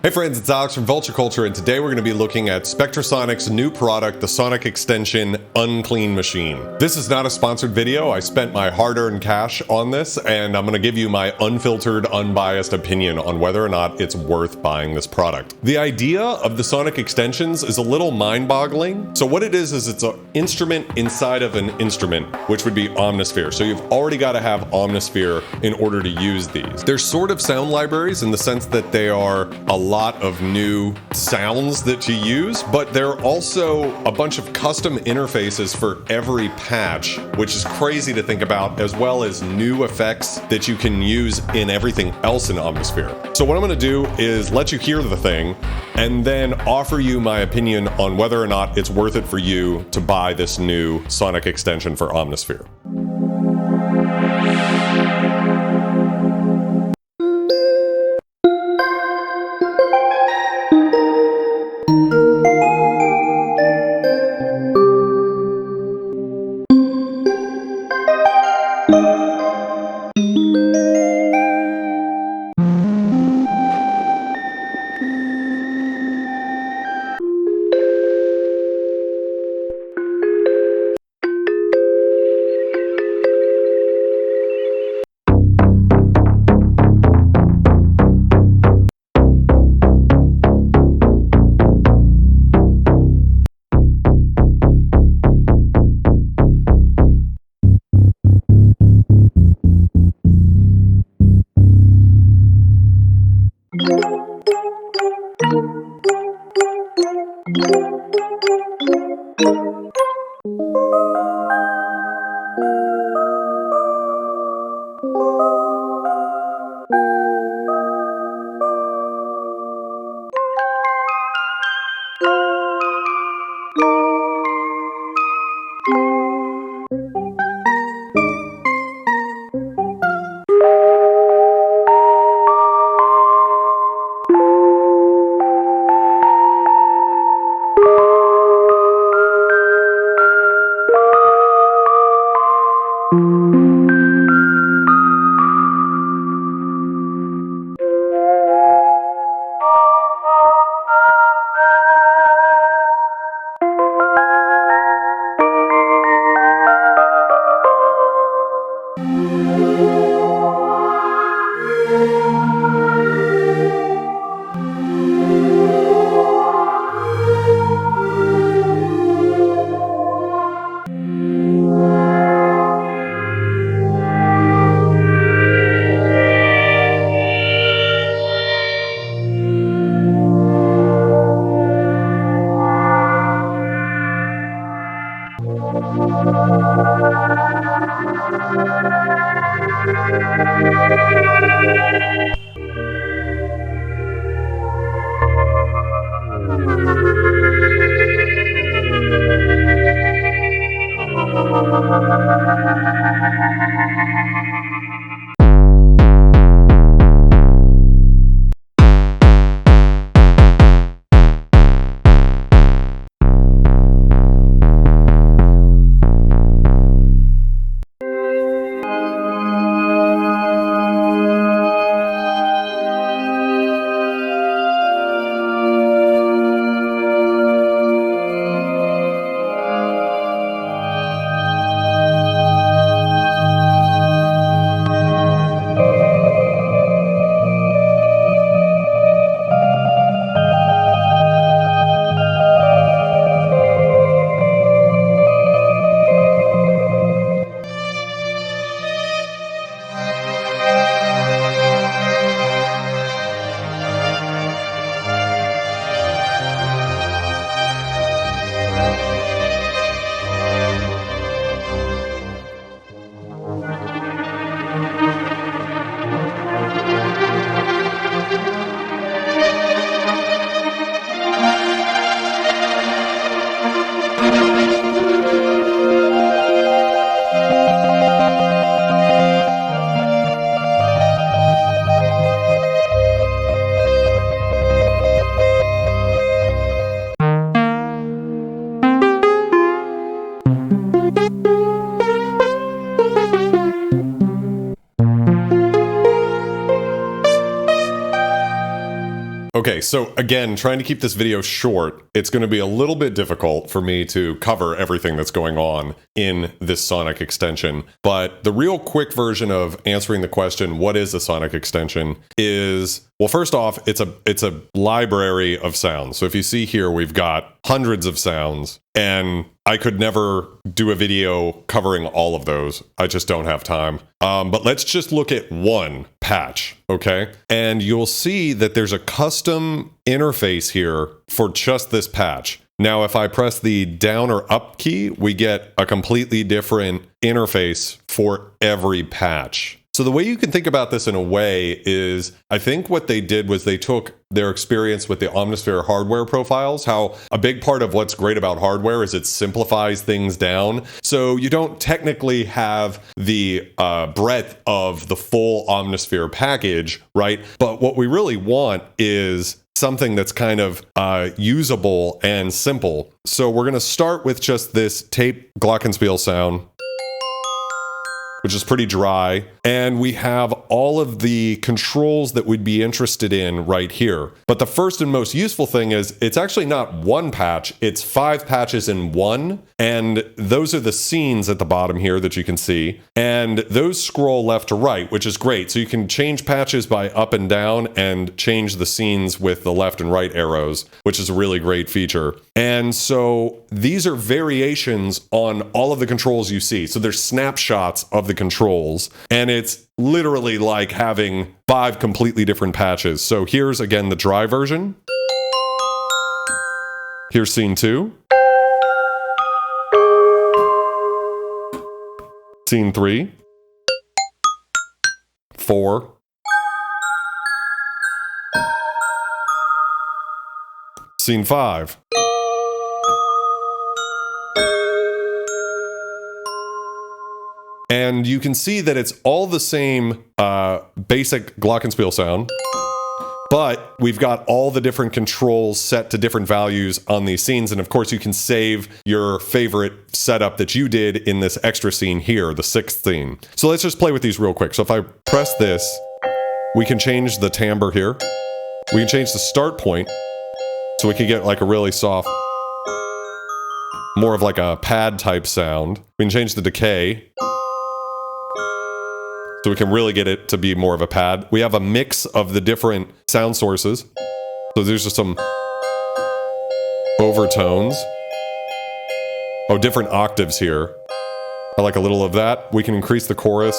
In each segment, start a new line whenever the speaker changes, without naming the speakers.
Hey friends, it's Alex from Vulture Culture, and today we're going to be looking at Spectrasonics' new product, the Sonic Extension Unclean Machine. This is not a sponsored video. I spent my hard-earned cash on this, and I'm going to give you my unfiltered, unbiased opinion on whether or not it's worth buying this product. The idea of the Sonic Extensions is a little mind-boggling. So what it is it's an instrument inside of an instrument, which would be Omnisphere. So you've already got to have Omnisphere in order to use these. They're sort of sound libraries in the sense that they are a lot of new sounds that you use, but there are also a bunch of custom interfaces for every patch, which is crazy to think about, as well as new effects that you can use in everything else in Omnisphere. So what I'm going to do is let you hear the thing and then offer you my opinion on whether or not it's worth it for you to buy this new Sonic extension for Omnisphere. Okay, so again, trying to keep this video short, it's going to be a little bit difficult for me to cover everything that's going on in this Sonic extension. But the real quick version of answering the question, what is a Sonic extension, is, well, first off, it's a library of sounds. So if you see here, we've got hundreds of sounds, and I could never do a video covering all of those. I just don't have time. But let's just look at one patch, okay? And you'll see that there's a custom interface here for just this patch. Now, if I press the down or up key, we get a completely different interface for every patch. So the way you can think about this in a way is, I think what they did was they took their experience with the Omnisphere hardware profiles, how a big part of what's great about hardware is it simplifies things down. So you don't technically have the breadth of the full Omnisphere package, right? But what we really want is something that's kind of usable and simple. So we're going to start with just this tape glockenspiel sound, which is pretty dry. And we have all of the controls that we'd be interested in right here. But the first and most useful thing is it's actually not one patch, it's 5 patches in one. And those are the scenes at the bottom here that you can see. And those scroll left to right, which is great. So you can change patches by up and down and change the scenes with the left and right arrows, which is a really great feature. And so these are variations on all of the controls you see. So there's snapshots of the controls, and it's literally like having 5 completely different patches. So here's again the dry version. Here's scene 2. Scene 3. 4. Scene 5. And you can see that it's all the same basic glockenspiel sound, but we've got all the different controls set to different values on these scenes. And of course, you can save your favorite setup that you did in this extra scene here, the 6th scene. So let's just play with these real quick. So if I press this, we can change the timbre here. We can change the start point, so we can get like a really soft, more of like a pad type sound. We can change the decay, so we can really get it to be more of a pad. We have a mix of the different sound sources. So there's just some overtones. Oh, different octaves here. I like a little of that. We can increase the chorus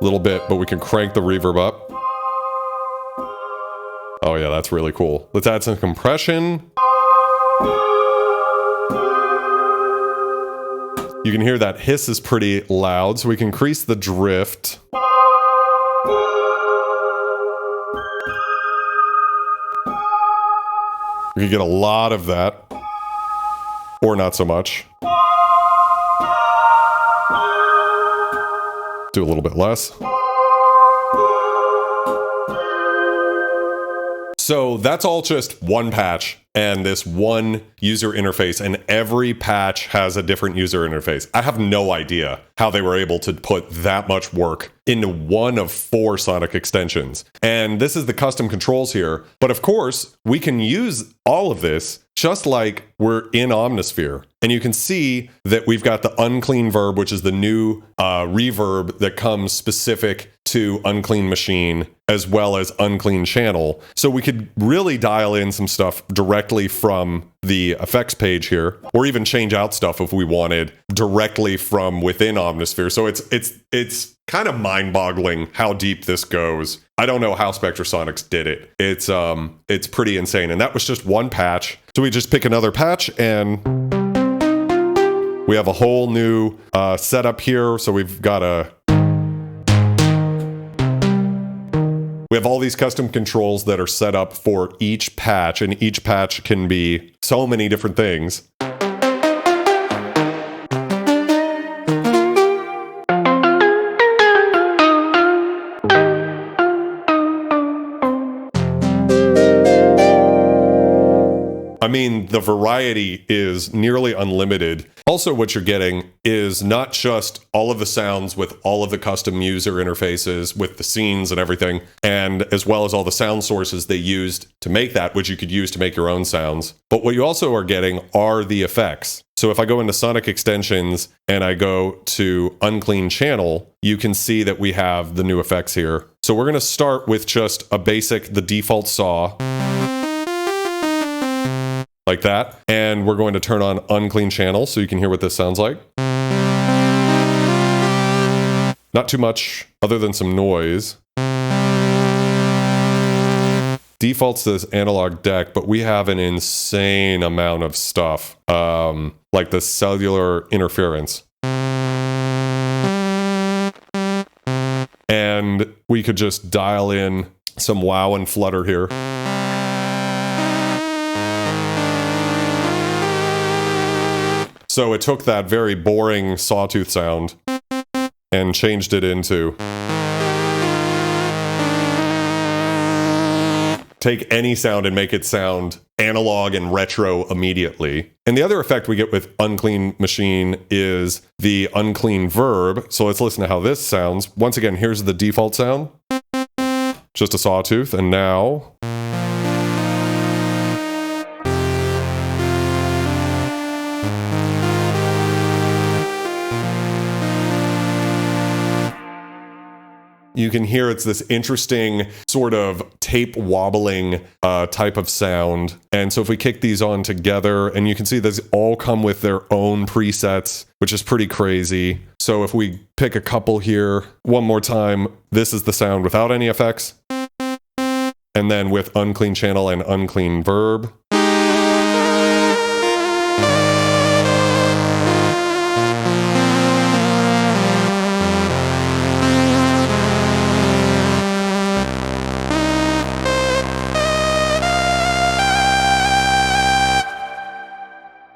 a little bit, but we can crank the reverb up. Oh yeah, that's really cool. Let's add some compression. You can hear that hiss is pretty loud, so we can increase the drift. We can get a lot of that, or not so much. Do a little bit less. So that's all just one patch and this one user interface, and every patch has a different user interface. I have no idea how they were able to put that much work into one of 4 Sonic extensions. And this is the custom controls here. But of course, we can use all of this just like we're in Omnisphere. And you can see that we've got the unclean verb, which is the new reverb that comes specific to Unclean Machine, as well as Unclean Channel. So we could really dial in some stuff directly from the effects page here, or even change out stuff if we wanted directly from within Omnisphere. So it's kind of mind-boggling how deep this goes. I don't know how Spectrasonics did it. It's pretty insane. And that was just one patch. So we just pick another patch and we have a whole new setup here. So we've got we have all these custom controls that are set up for each patch, and each patch can be so many different things. I mean, the variety is nearly unlimited. Also, what you're getting is not just all of the sounds with all of the custom user interfaces with the scenes and everything, and as well as all the sound sources they used to make that, which you could use to make your own sounds. But what you also are getting are the effects. So if I go into Sonic Extensions and I go to Unclean Channel, you can see that we have the new effects here. So we're going to start with just the default saw, like that. And we're going to turn on Unclean Channel so you can hear what this sounds like. Not too much other than some noise. Defaults to this analog deck, but we have an insane amount of stuff, like the cellular interference. And we could just dial in some wow and flutter here. So it took that very boring sawtooth sound and changed it into... take any sound and make it sound analog and retro immediately. And the other effect we get with Unclean Machine is the unclean verb. So let's listen to how this sounds. Once again, here's the default sound. Just a sawtooth. And now... you can hear it's this interesting sort of tape wobbling type of sound. And so if we kick these on together, and you can see these all come with their own presets, which is pretty crazy. So if we pick a couple here, one more time, this is the sound without any effects. And then with Unclean Channel and Unclean Verb.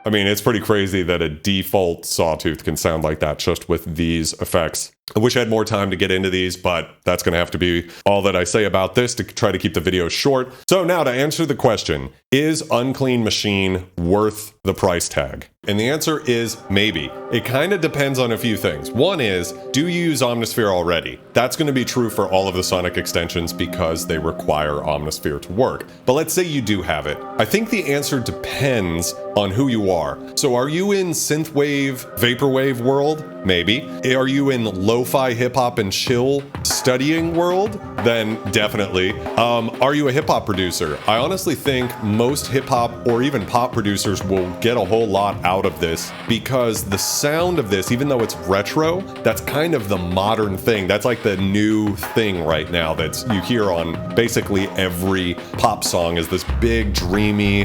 I mean, it's pretty crazy that a default sawtooth can sound like that just with these effects. I wish I had more time to get into these, but that's going to have to be all that I say about this to try to keep the video short. So now to answer the question, is Unclean Machine worth the price tag? And the answer is maybe. It kind of depends on a few things. One is, do you use Omnisphere already? That's going to be true for all of the Sonic extensions because they require Omnisphere to work. But let's say you do have it. I think the answer depends on who you are. So are you in synthwave, vaporwave world? Maybe. Are you in lo-fi hip-hop and chill studying world? Then definitely. Are you a hip-hop producer? I honestly think most hip-hop or even pop producers will get a whole lot out of this because the sound of this, even though it's retro, that's kind of the modern thing. That's like the new thing right now that you hear on basically every pop song is this big, dreamy,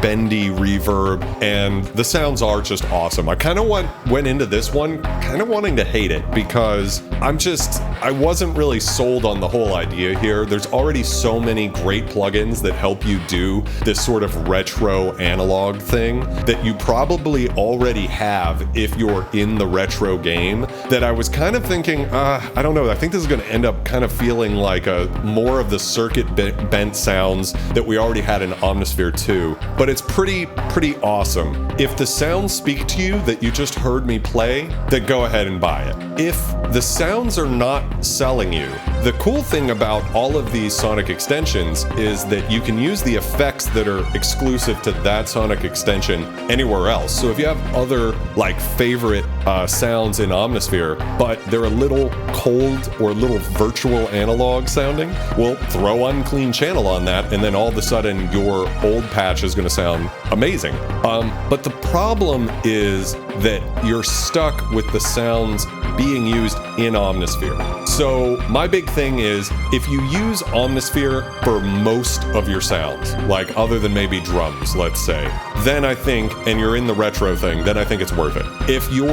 bendy reverb, and the sounds are just awesome. I kind of went into this one kind of wanting to hate it because I wasn't really sold on the whole idea here. There's already so many great plugins that help you do this sort of retro analog thing that you probably already have if you're in the retro game, that I was kind of thinking, I don't know, I think this is going to end up kind of feeling like more of the circuit bent sounds that we already had in Omnisphere 2, but it's pretty awesome. If the sounds speak to you that you just heard me play, then go ahead and buy it. If the sounds are not selling you, the cool thing about all of these Sonic extensions is that you can use the effects that are exclusive to that Sonic extension anywhere else. So if you have other like favorite sounds in Omnisphere, but they're a little cold or a little virtual analog sounding, well, throw Unclean Channel on that, and then all of a sudden your old patch is going to sound amazing. But the problem is that you're stuck with the sounds being used in Omnisphere. So my big thing is, if you use Omnisphere for most of your sounds, like other than maybe drums, let's say, then I think, and you're in the retro thing, then I think it's worth it. If you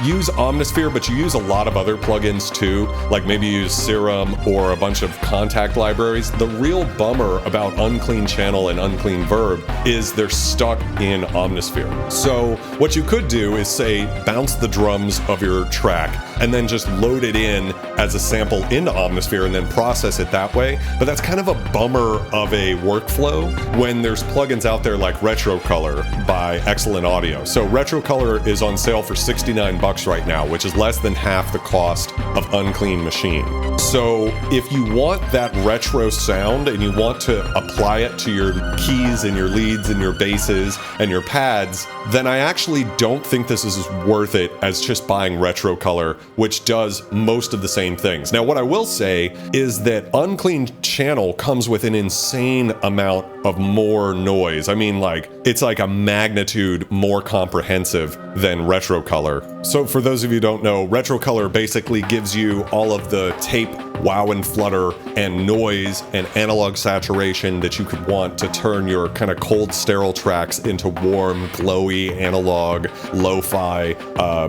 use Omnisphere, but you use a lot of other plugins too, like maybe you use Serum or a bunch of contact libraries, the real bummer about Unclean Channel and Unclean Verb is they're stuck in Omnisphere. So what you could do is say, bounce the drums of your track and then just load it in as a sample into Omnisphere and then process it that way. But that's kind of a bummer of a workflow when there's plugins out there like Retro Color Color by Excellent Audio. So Retro Color is on sale for 69 bucks right now, which is less than half the cost of Unclean Machine. So if you want that retro sound and you want to apply it to your keys and your leads and your basses and your pads, then I actually don't think this is as worth it as just buying Retro Color, which does most of the same things. Now, what I will say is that Unclean Channel comes with an insane amount of more noise. I mean, like, it's like a magnitude more comprehensive than Retro Color. So for those of you who don't know, Retro Color basically gives you all of the tape wow and flutter and noise and analog saturation that you could want to turn your kind of cold, sterile tracks into warm, glowy, analog, lo-fi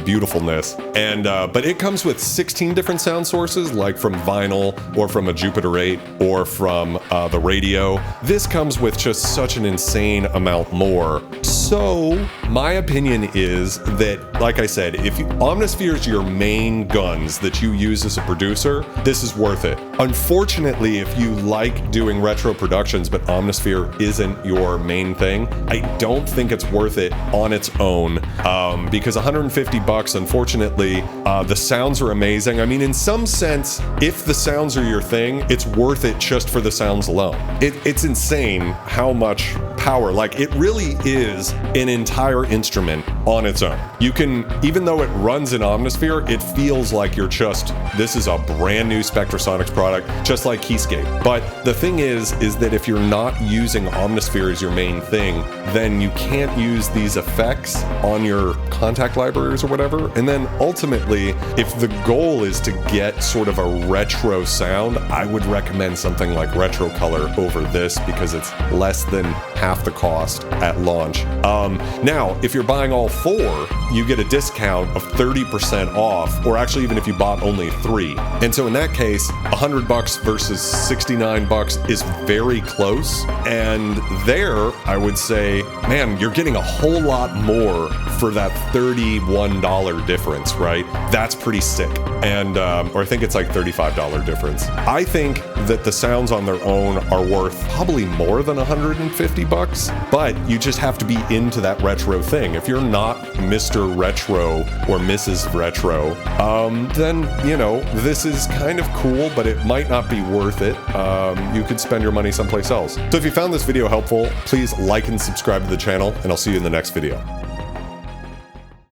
beautifulness. And but it comes with 16 different sound sources, like from vinyl or from a Jupiter 8 or from the radio. This comes with just such an insane amount more. So my opinion is that, like I said, if Omnisphere is your main guns that you use as a producer, this is worth it. Unfortunately, if you like doing retro productions but Omnisphere isn't your main thing, I don't think it's worth it on its own, because 150 bucks, unfortunately, the sounds are amazing. I mean, in some sense, if the sounds are your thing, it's worth it just for the sounds alone. It's insane how much power, like, it really is an entire instrument on its own. You can, even though it runs in Omnisphere, it feels like you're just, this is a brand new Spectrasonics product, just like Keyscape. But the thing is that if you're not using Omnisphere as your main thing, then you can't use these effects on your contact libraries or whatever. And then ultimately, if the goal is to get sort of a retro sound, I would recommend something like Retro Color over this because it's less than half the cost at launch. Now, if you're buying all four, you get a discount of 30% off, or actually even if you bought only 3. And so in that case, 100 bucks versus 69 bucks is very close. And there, I would say, man, you're getting a whole lot more for that $31 difference, right? That's pretty sick. And, or I think it's like $35 difference. I think that the sounds on their own are worth probably more than 150 bucks, but you just have to be into that retro thing. If you're not Mr. Retro or Mrs. Retro, then, you know, this is kind of cool, but it might not be worth it. You could spend your money someplace else. So if you found this video helpful, please like and subscribe to the channel, and I'll see you in the next video.